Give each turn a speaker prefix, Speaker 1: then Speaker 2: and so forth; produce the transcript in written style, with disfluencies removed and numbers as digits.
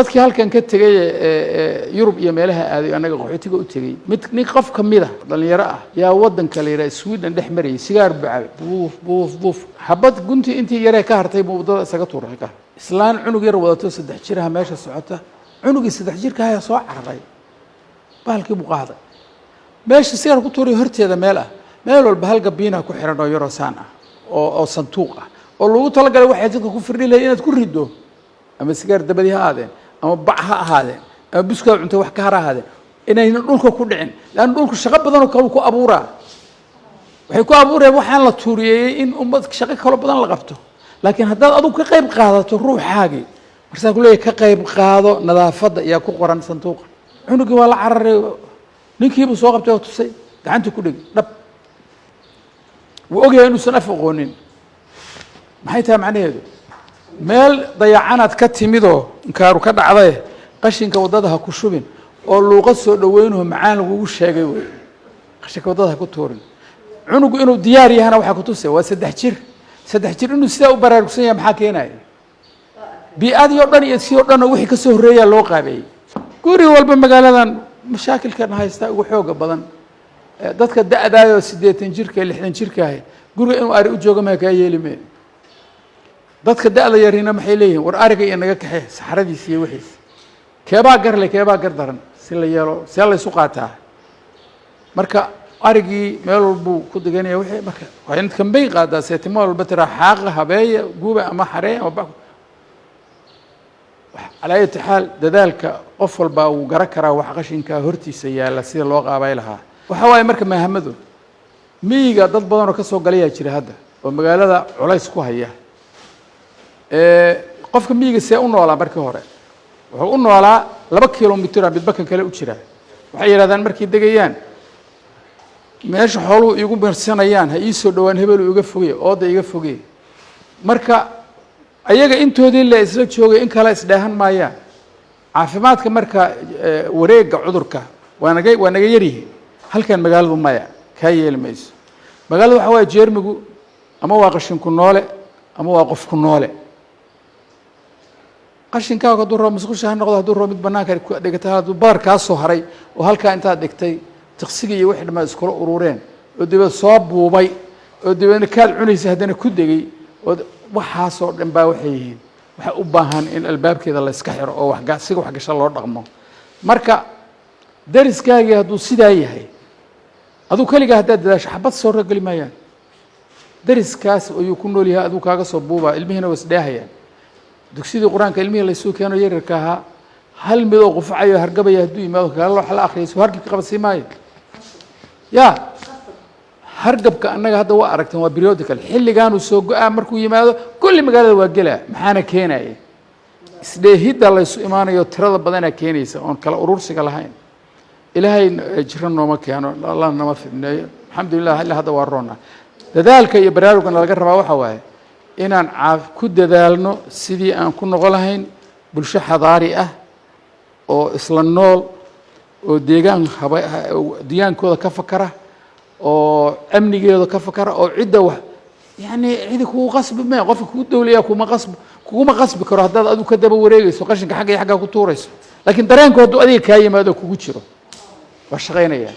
Speaker 1: dadkii halkan ka tagay Yurub iyo meelaha aaday anaga qaxootiga u tagay mid qof kamid ah dhalinyaro ah yaa wadanka la yiraahdo Sweden dhex maray sigaar bacay buuf habad gunti intii yare ka hartay wadada isaga tuuray ka islaan cunug yar wadato 3 jir ah meesha socota cunugii 3 jirka ayaa soo cararay baalkii buu qaaday meesha sigaar ku tuuray horteeda meel walba hal gabiina ku xiran oo yaro saan ah oo sanduuq ah oo lagu talagalay waxa dadka ku firdhilay inaad ku rido ama sigaar dabadi ha aadeen ama bac ha ahaadeen ama buska cunto wax ka haraadeen inayna dhulka ku dhicin laan dhulku shaqo badan oo kale ku abuuraa waxay ku abuureen waxaan la tuuriyay in ummad shaqo kale badan la qabto laakiin haddaad adigu ka qayb qaadato ruuxaagi markaa kulay ka qayb qaado nadaafada iyo ku qoran sanduuqa cunugii waa la cararay ninkiiba soo qabtay oo tusay gacanta ku dhig dhab wuu ogyahay inuu san afaqoonin maxay tahay macnaheedu meel dayacanaad ka timido inkaaru ka dhacday qashinka wadada ha ku shubin oo luuqad soo dhaweynayo macaan lagu sheegay way qashinka wadada ha ku toorin cunugu inuu diyaar yahay waxa ku tusay waa 3 jir inuu sida u baraarugsan yahay maxaa keenay bi'adii oo dhan iyo si oo dhan wixii ka soo horeeyay loo qaabay guri walba magaaladan mashaakilkan haysta ugu xooga badan dadka da'daayo 80 jirka 60 jirka ah guriga inuu ari u joogo ma ka yeelimeen dadka da'da yarina maxay leeyihiin war ariga inaga kaxee saxaradiisa iyo wixiis keebaa gar daran si la yeelo si la isu qaataa marka arigii meel walba ku deganaya wixii marka waa in kambeyn qaadaa seetimo walba tira xaaqa habeeya guuba ama xareen ama baa على أي حال ذلك قفل باو جركرة وحقشين كهرتي سيالة سير الواقع بايلها وحواي مركب ما همدو ميجا ضد بدن ركسو قليا يشري هذا ومقال هذا على يسقوها إياه قف ميجا سيأونو على مركب هراء وأونو على لبك كيلومتر بيتبكن كلا وشرا وحير هذا المركب دقيان ماشي حلو يقوم برسنيان هيسو دوان هبل ويقفوه أودا يقفوه مركب ayaga intoodii la isla joogay in kala isdheehan maaya caafimaadka marka wareega cudurka waa naga yarihi halkan magaaladu maya ka yeelmayso magaaladu waxa way jeermigu ama waa qashin ku noole ama waa qof ku noole qashinka ka duro masqusha noqdo duro mid banaanka ku dhigata bar ka soo haray oo halka inta dhigtay taqsiga iyo wixii dhama isku urureen oo dibad soo buubay oo dibadna kaal cunaysa hadana ku degay waxaasoo dhan baa waxay yihiin waxa u baahan in albaabkeeda la iska xiro oo wax gasho loo dhaqmo marka dariskaaga haduu sidaa yahay aduu kaliya hadda dadaasho xabad soo ragali maayaan dariskaas oo ku nool yahay aduu kaaga soo buuba ilmihina wasdhaahayaan dugsiga quraanka ilmihi la soo keeno yararka hal mid oo qufacayo hargabaya haduu yimaado kala wax la akhriyo hargab ka qabsi maayo ya hargabka annaga hadda waa aragtan waa periodical xilligan uu soo go'aa markuu yimaado kulli magaalada waa galaa maxaana keenay isdheehida la isu imaanayo tirada badan ay keenaysa oo kala urursiga lahayn ilaahay jiran nooma keeno allah nama fidneeyo alxamdulillah illa hada waa roona dadaalka iyo baraarugana laga rabaa waxa waaye inaan ku dadaalno sidii aan ku noqon lahayn bulsho xadaari ah oo isla nool oo deegaankooda ka fakara oo amnigeedu ka fakara oo cidda wax yani cidi ku qasbi ma qof ku dawliya kuma qasbi karo haddaad adigu ka daba wareegayso qashinka xagga ku tuurayso laakiin dareenkoodu adiga ka yimaado kugu jiro waa shaqeynaya